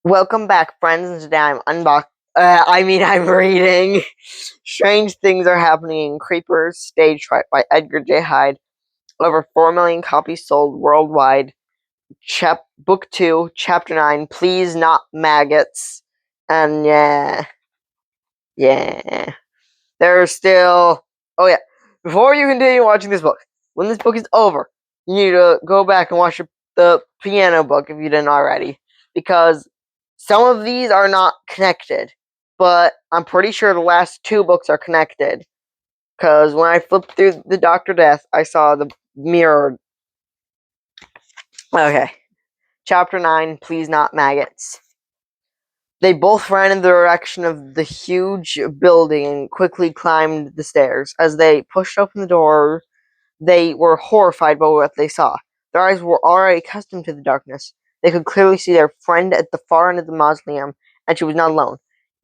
Welcome back, friends, and today I'm reading Strange Things Are Happening in Creepers, Stage Fright by Edgar Hyde. Over 4 million copies sold worldwide. Book 2, Chapter 9, Please Not Maggots. And yeah. There's still... Oh yeah, before you continue watching this book, when this book is over, you need to go back and watch the piano book if you didn't already. Because some of these are not connected, but I'm pretty sure the last two books are connected. Because when I flipped through the Dr. Death, I saw the mirrored. Okay. Chapter 9, Please Not Maggots. They both ran in the direction of the huge building and quickly climbed the stairs. As they pushed open the door, they were horrified by what they saw. Their eyes were already accustomed to the darkness. They could clearly see their friend at the far end of the mausoleum, and she was not alone.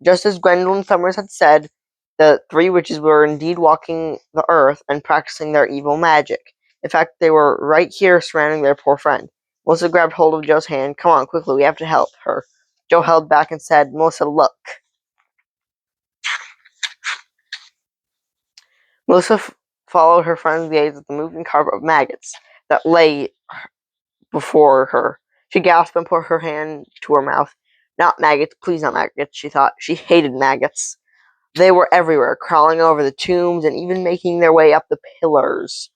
Just as Gwendolyn Summers had said, the three witches were indeed walking the earth and practicing their evil magic. In fact, they were right here surrounding their poor friend. Melissa grabbed hold of Joe's hand. "Come on, quickly, we have to help her." Joe held back and said, "Melissa, look." Melissa followed her friend's gaze at the moving carpet of maggots that lay before her. She gasped and put her hand to her mouth. "Not maggots, please not maggots," she thought. She hated maggots. They were everywhere, crawling over the tombs and even making their way up the pillars.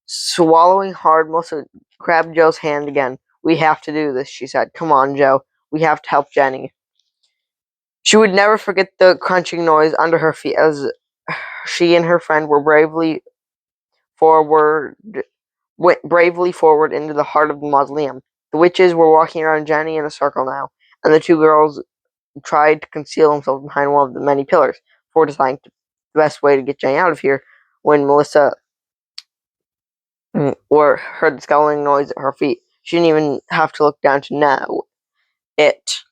Swallowing hard, Melissa grabbed Joe's hand again. "We have to do this," she said. "Come on, Joe. We have to help Jenny." She would never forget the crunching noise under her feet as she and her friend were went bravely forward into the heart of the mausoleum. The witches were walking around Jenny in a circle now, and the two girls tried to conceal themselves behind one of the many pillars before deciding the best way to get Jenny out of here. When Melissa heard the scuttling noise at her feet, she didn't even have to look down to know it.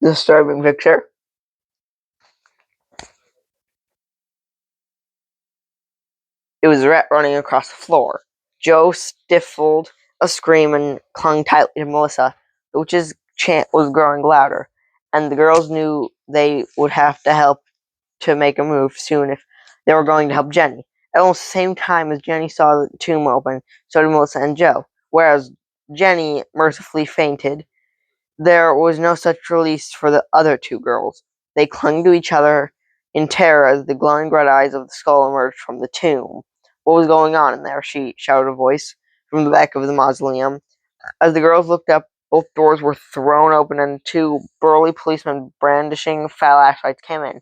Disturbing picture. It was a rat running across the floor. Joe stifled a scream and clung tightly to Melissa. The witch's chant was growing louder, and the girls knew they would have to help to make a move soon if they were going to help Jenny. At almost the same time as Jenny saw the tomb open, so did Melissa and Joe. Whereas Jenny mercifully fainted, there was no such release for the other two girls. They clung to each other in terror as the glowing red eyes of the skull emerged from the tomb. "What was going on in there?" shouted a voice from the back of the mausoleum. As the girls looked up, both doors were thrown open and two burly policemen brandishing flashlights came in.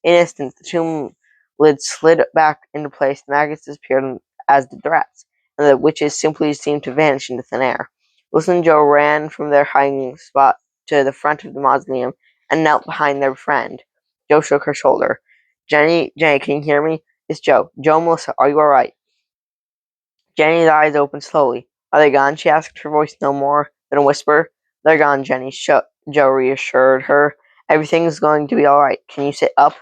In an instant, the tomb lid slid back into place, the maggots disappeared as did the rats, and the witches simply seemed to vanish into thin air. Wilson and Joe ran from their hiding spot to the front of the mausoleum and knelt behind their friend. Joe shook her shoulder. Jenny, can you hear me? It's Joe. Joe, Melissa, are you alright?" Jenny's eyes opened slowly. "Are they gone?" she asked, her voice no more than a whisper. "They're gone, Jenny," Joe reassured her. "Everything's going to be alright. Can you sit up?"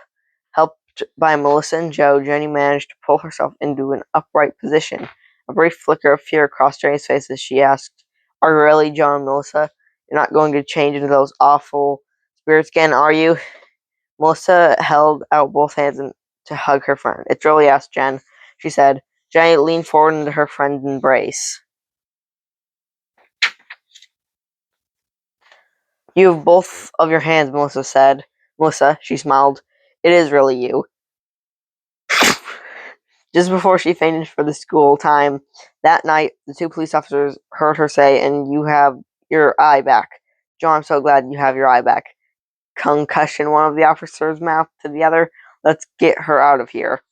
Helped by Melissa and Joe, Jenny managed to pull herself into an upright position. A brief flicker of fear crossed Jenny's face as she asked, "Are you really, Joe and Melissa? You're not going to change into those awful spirits again, are you?" Melissa held out both hands to hug her friend. "It's really us, Jen," she said. Jenny leaned forward into her friend's embrace. "You have both of your hands," Melissa said. "Melissa," she smiled, "it is really you." Just before she fainted for the school time that night, the two police officers heard her say, "And you have your eye back." "Joe, I'm so glad you have your eye back." Concussion one of the officers mouthed to the other. "Let's get her out of here."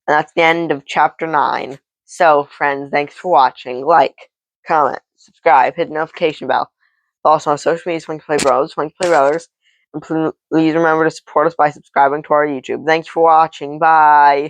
And that's the end of chapter 9. So, friends, thanks for watching. Like, comment, subscribe, hit the notification bell. Also on social media, Funkyplaybrothers. And please remember to support us by subscribing to our YouTube. Thanks for watching. Bye.